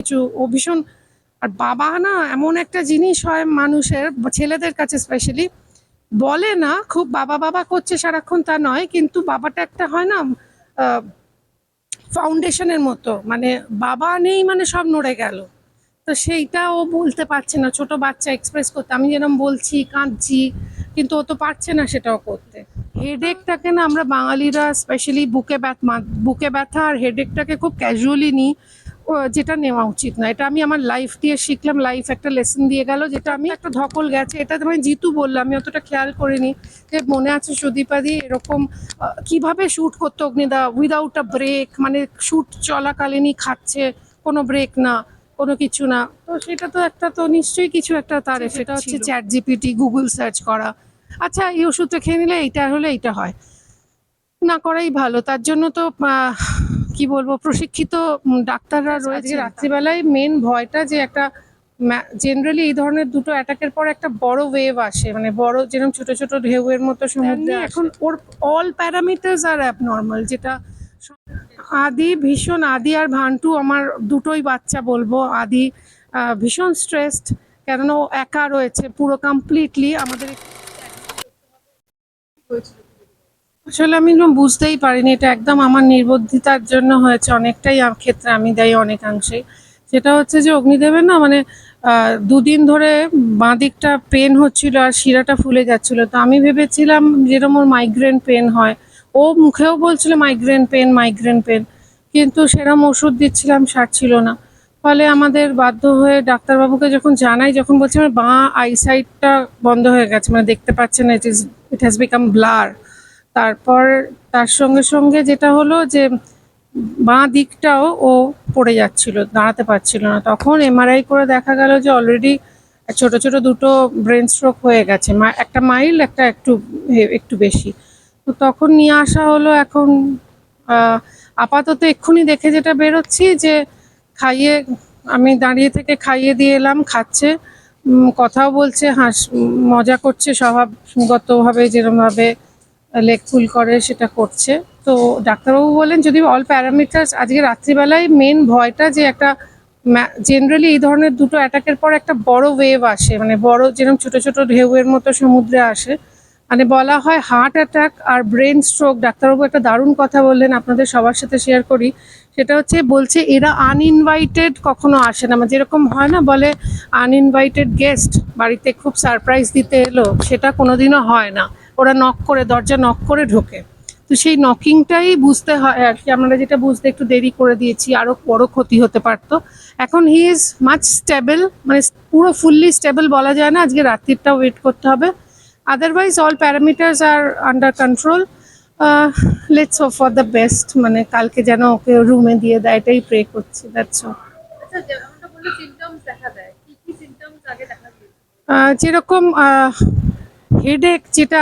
কিছু ও ভীষণ। আর বাবা না এমন একটা জিনিস হয় মানুষের, ছেলেদের কাছে স্পেশালি, বলে না খুব বাবা বাবা করছে সারাক্ষণ তা নয়, কিন্তু বাবাটা একটা হয় না ফাউন্ডেশনের মতো, মানে বাবা নেই মানে সব নড়ে গেল। তো সেইটা ও বলতে পারছে না, ছোট বাচ্চা এক্সপ্রেস করতে, আমি যেরকম বলছি কাঁদছি, কিন্তু ও তো পারছে না সেটাও করতে। হেডেকটাকে না আমরা বাঙালিরা স্পেশালি বুকে ব্যথা আর হেডেকটাকে খুব ক্যাজুয়ালি নিই, যেটা নেওয়া উচিত না। এটা আমি আমার লাইফ দিয়ে শিখলাম, লাইফ একটা লেসন দিয়ে গেল, যেটা আমি একটা ধকল গেছে, এটা তোমায় জিতু বললাম, আমি অতটা খেয়াল করিনি। যে মনে আছে সুদীপাদি এরকম কিভাবে শ্যুট করতো অগ্নিদা উইদাউট আ ব্রেক, মানে শ্যুট চলাকালীনই খাচ্ছে, কোনো ব্রেক না, কোনো কিছু না। তো সেটা তো একটা, তো নিশ্চয়ই কিছু একটা তার এফেক্ট হচ্ছে চ্যাট জিপিটি, গুগল সার্চ করা। আচ্ছা এই ওষুধটা খেয়ে নিলে এইটা হলে এইটা হয়, না করাই ভালো। তার জন্য তো কি বলবো, প্রশিক্ষিত ডাক্তাররা রয়েছে। রাত্রিবেলায় মেন ভয়টা যে একটা, জেনারেলি এই ধরনের দুটো অ্যাটাকের পর একটা বড় ওয়েভ আসে, মানে বড় যেরকম ছোট ছোট ঢেউয়ের মতো সমুদ্রে এখন ওর অল প্যারামিটার্স আর অ্যাবনর্মাল, যেটা আদি ভীষণ, আদি আর ভান্টু আমার দুটোই বাচ্চা বলবো। আদি ভীষণ স্ট্রেসড, কেননা ও একা রয়েছে পুরো কমপ্লিটলি। আমাদের আসলে আমি বুঝতেই পারিনি, এটা একদম আমার নির্বুদ্ধিতার জন্য হয়েছে, অনেকটাই ক্ষেত্রে আমি দায়ী অনেকাংশেই। সেটা হচ্ছে যে অগ্নিদেবের না মানে দুদিন ধরে বাঁ দিকটা পেন হচ্ছিল আর শিরাটা ফুলে যাচ্ছিল। তো আমি ভেবেছিলাম যেরকম ওর মাইগ্রেন পেন হয়, ও মুখেও বলছিল মাইগ্রেন পেন মাইগ্রেন পেন, কিন্তু সেরকম ওষুধ দিচ্ছিলাম সারছিল না। ফলে আমাদের বাধ্য হয়ে ডাক্তারবাবুকে যখন জানাই, যখন বলছে আমার বাঁ আইসাইটটা বন্ধ হয়ে গেছে, মানে দেখতে পাচ্ছে না, ইট হ্যাজ বিকাম ব্লার। তারপর তার সঙ্গে সঙ্গে যেটা হলো যে বাঁ দিকটাও ও পড়ে যাচ্ছিল, দাঁড়াতে পারছিল না। তখন এমআরআই করে দেখা গেল যে অলরেডি ছোট ছোট দুটো ব্রেন স্ট্রোক হয়ে গেছে, একটা মাইল্ড, একটা একটু একটু বেশি। তো তখন নিয়ে আসা হলো। এখন আপাতত এক্ষুনি দেখে যেটা বেরোচ্ছি যে খাইয়ে, আমি দাঁড়িয়ে থেকে খাইয়ে দিয়ে এলাম, খাচ্ছে, কথাও বলছে, মজা করছে, স্বভাবগতভাবে যেরকমভাবে লেগ পুল করে সেটা করছে। তো ডাক্তারবাবু বলেন যদি অল প্যারামিটার্স, আজকে রাত্রিবেলায় মেন ভয়টা যে একটা, জেনারেলি এই ধরনের দুটো অ্যাটাকের পর একটা বড় ওয়েভ আসে, মানে বড় যেরকম ছোট ছোট ঢেউয়ের মতো সমুদ্রে আসে, মানে বলা হয় হার্ট অ্যাটাক আর ব্রেন স্ট্রোক। ডাক্তারবাবু একটা দারুণ কথা বললেন, আপনাদের সবার সাথে শেয়ার করি। সেটা হচ্ছে, বলছে এরা আনইনভাইটেড কখনো আসে না, মানে যেরকম হয় না বলে আনইনভাইটেড গেস্ট বাড়িতে খুব সারপ্রাইজ দিতে এলো, সেটা কোনোদিনও হয় না। ওরা নক করে, দরজা নক করে ঢোকে। তো সেই নকিংটাই বুঝতে হয় আর কি, আমরা যেটা বুঝতে একটু দেরি করে দিয়েছি, আরো বড় ক্ষতি হতে পারতো। এখন হি ইজ মাচ স্টেবল, মানে পুরো ফুললি স্টেবল বলা যায় না, আজকে রাত্রিটা ওয়েট করতে হবে। Otherwise all parameters are under control. Let's hope for the best, মানে কালকে যেন ওকে রুমে দিয়ে দেয়, এটাই প্রে করছি, দ্যাটস অল। যেরকম হেডেক, যেটা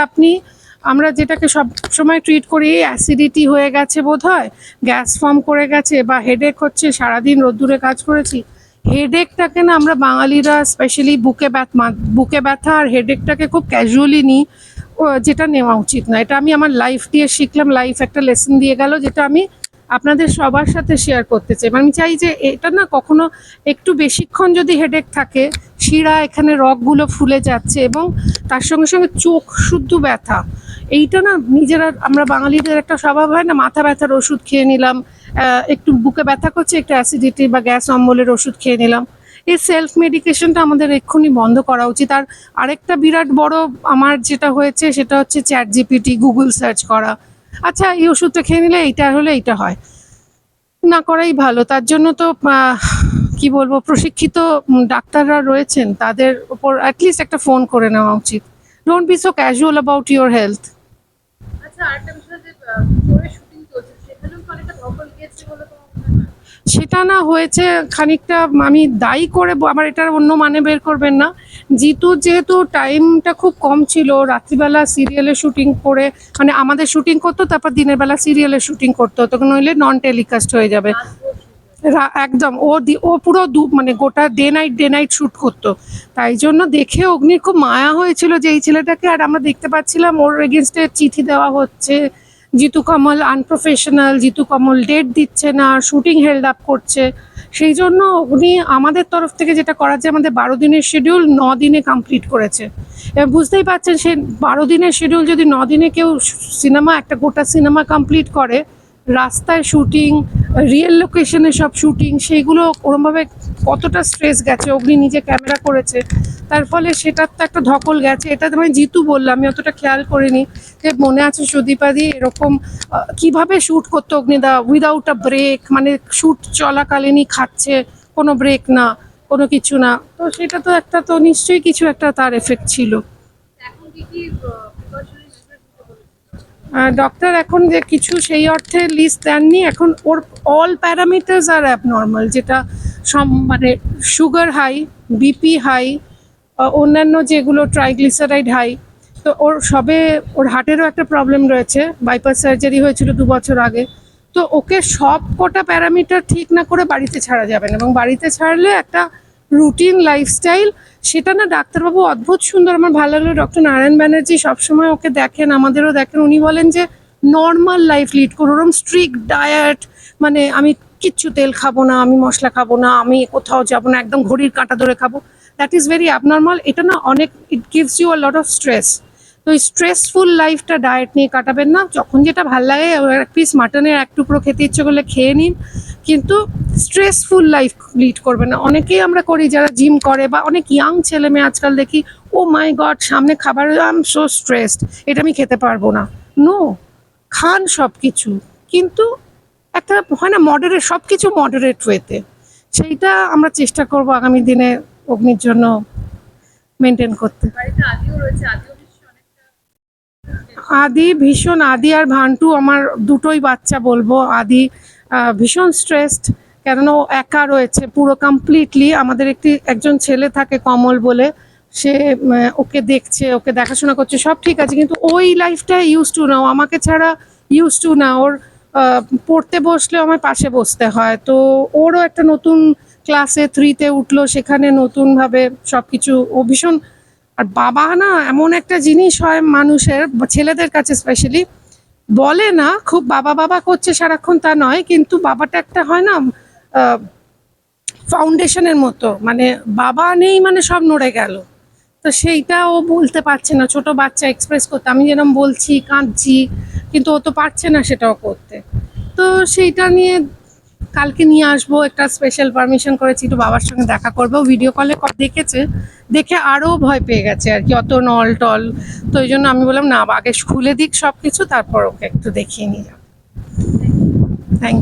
আমরা যেটাকে সব সময় ট্রিট করি অ্যাসিডিটি হয়ে গেছে বোধহয়, গ্যাস ফর্ম করে গেছে, বা হেডেক হচ্ছে সারাদিন রোদ্দুরে কাজ করেছি, হেডেকটাকে না আমরা বাঙালিরা স্পেশালি বুকে ব্যথা আর হেডেকটাকে খুব ক্যাজুয়ালি নিই, যেটা নেওয়া উচিত না। এটা আমি আমার লাইফ দিয়ে শিখলাম, লাইফ একটা লেসন দিয়ে গেল, যেটা আমি আপনাদের সবার সাথে শেয়ার করতে চাই। আমি চাই যে এটা না কখনো একটু বেশিক্ষণ যদি হেডেক থাকে, শিরা এখানে রগগুলো ফুলে যাচ্ছে, এবং তার সঙ্গে সঙ্গে চোখ শুদ্ধ ব্যথা, এইটা না নিজেরা, আমরা বাঙালিদের একটা স্বভাব হয় না, মাথা ব্যথার ওষুধ খেয়ে নিলাম, একটু বুকে ব্যথা করছে, একটু অ্যাসিডিটি বা গ্যাস অম্বলের ওষুধ খেয়ে নিলাম। এই সেলফ মেডিকেশনটা আমাদের এক্ষুনি বন্ধ করা উচিত। আর আরেকটা বিরাট বড় আমার যেটা হয়েছে সেটা হচ্ছে চ্যাট জিপিটি, গুগল সার্চ করা। আচ্ছা এই ওষুধটা খেয়ে নিলে এইটা হলে এইটা হয়, না করাই ভালো। তার জন্য তো কি বলবো, প্রশিক্ষিত ডাক্তাররা রয়েছেন, তাদের উপর অ্যাটলিস্ট একটা ফোন করে নেওয়া উচিত। Don't be so casual about your health. সেটা না হয়েছে খানিকটা, আমি দায়ী করে, আমার এটার অন্য মানে বের করবেন না। জিতুর যেহেতু টাইমটা খুব কম ছিল, রাত্রিবেলা সিরিয়ালের শুটিং করে, মানে আমাদের শুটিং করতো, তারপর দিনের বেলা সিরিয়ালের শুটিং করতো, তখন নইলে নন টেলিকাস্ট হয়ে যাবে। একদম ও পুরো মানে গোটা ডে নাইট শুট করতো। তাই জন্য দেখে অগ্নির খুব মায়া হয়েছিল যে এই ছেলেটাকে, আর আমরা দেখতে পাচ্ছিলাম ওর এগেনস্টে চিঠি দেওয়া হচ্ছে, জিতু কমল আনপ্রফেশনাল, জিতু কমল ডেট দিচ্ছে না, শুটিং হেল্ড আপ করছে। সেই জন্য উনি আমাদের তরফ থেকে যেটা করার, যে আমাদের 12 দিনের শিডিউল 9 দিনে কমপ্লিট করেছে। এবার বুঝতেই পারছেন, সে 12 দিনের শিডিউল যদি 9 দিনে কেউ সিনেমা, একটা গোটা সিনেমা কমপ্লিট করে, রাস্তায় শুটিং, রিয়েল লোকেশনে সব শুটিং, সেইগুলো ওরমভাবে কতটা স্ট্রেস গেছে, অগ্নি নিজে ক্যামেরা করেছে, তার ফলে সেটার তো একটা ধকল গেছে। এটা আমি জিতু বললাম, আমি অতটা খেয়াল করিনি। যে মনে আছে সুদীপাদি এরকম কিভাবে শ্যুট করতো অগ্নিদা উইদাউট আ ব্রেক, মানে শ্যুট চলাকালীনই খাচ্ছে, কোনো ব্রেক না, কোনো কিছু না। তো সেটা তো একটা, তো নিশ্চয়ই কিছু একটা তার এফেক্ট ছিল। ডক্টর এখন যে কিছু সেই অর্থে লিস্ট দেননি, এখন ওর অল প্যারামিটার্স আর অ্যাবনর্মাল, যেটা মানে সুগার হাই, বিপি হাই, অন্যান্য যেগুলো ট্রাইগ্লিসারাইড হাই। তো ওর হার্টেরও একটা প্রবলেম রয়েছে, বাইপাস সার্জারি হয়েছিল 2 বছর আগে। তো ওকে সব কটা প্যারামিটার ঠিক না করে বাড়িতে ছাড়া যাবে না, এবং বাড়িতে ছাড়লে একটা রুটিন লাইফস্টাইল, সেটা না ডাক্তারবাবু অদ্ভুত সুন্দর, আমার ভালো লাগলো। ডক্টর নারায়ণ ব্যানার্জি সবসময় ওকে দেখেন, আমাদেরও দেখেন, উনি বলেন যে নর্মাল লাইফ লিড করো, ওরম স্ট্রিক্ট ডায়েট, মানে আমি কিচ্ছু তেল খাবো না, আমি মশলা খাবো না, আমি কোথাও যাবো না, একদম ঘড়ির কাঁটা ধরে খাবো, দ্যাট ইজ ভেরি অ্যাবনর্মাল। এটা না অনেক, it gives you a lot of stress. তো এই স্ট্রেসফুল লাইফটা ডায়েট নিয়ে কাটাবেন না। যখন যেটা ভাল লাগে, এক পিস মাটনের এক টুকরো খেতে ইচ্ছে করলে খেয়ে নিন, কিন্তু স্ট্রেসফুল লাইফ লিড করবে না। অনেকেই আমরা করি যারা জিম করে, বা অনেক ইয়াং ছেলে মেয়ে আজকাল দেখি, ও মাই গড সামনে খাবার, আই এম সো স্ট্রেসড, এটা আমি খেতে পারবো না। নো, খান সব কিছু, কিন্তু একটা হয় না মডারেট, সব কিছু মডারেট ওয়েতে, সেইটা আমরা চেষ্টা করব আগামী দিনে অগ্নির জন্য মেনটেন করতে। আদি ভীষণ, আদি আর ভান্টু আমার দুটোই বাচ্চা বলবো। আদি ভীষণ স্ট্রেসড, কেননা ও একা রয়েছে পুরো কমপ্লিটলি। আমাদের একজন ছেলে থাকে কমল বলে, সে ওকে দেখছে, ওকে দেখাশোনা করছে, সব ঠিক আছে, কিন্তু ওই লাইফটা ইউজ টু না, ও আমাকে ছাড়া ইউজ টু না। ওর পড়তে বসলে আমার পাশে বসতে হয়। তো ওরও একটা নতুন ক্লাসে 3তে উঠলো, সেখানে নতুনভাবে সব কিছু, ও ভীষণ। আর বাবা না এমন একটা জিনিস হয় মানুষের, ছেলেদের কাছে স্পেশালি, বলে না খুব বাবা বাবা করছে সারাক্ষণ তা নয়, কিন্তু বাবাটা একটা হয় না ফাউন্ডেশনের মতো, মানে বাবা নেই মানে সব নড়ে গেল। তো সেইটা ও বলতে পারছে না, ছোট বাচ্চা এক্সপ্রেস করতে, আমি যেরকম বলছি কাঁদছি, কিন্তু ও তো পারছে না সেটাও করতে। তো সেইটা নিয়ে কালকে নিয়ে আসবো, একটা স্পেশাল পারমিশন করেছি, একটু বাবার সঙ্গে দেখা করবো। ভিডিও কলে দেখেছে, দেখে আরও ভয় পেয়ে গেছে আর কি, অত নল টল। তো ওই জন্য আমি বললাম না, আগে খুলে দিক সব কিছু, তারপর ওকে একটু দেখিয়ে নিয়ে যাবো। থ্যাংক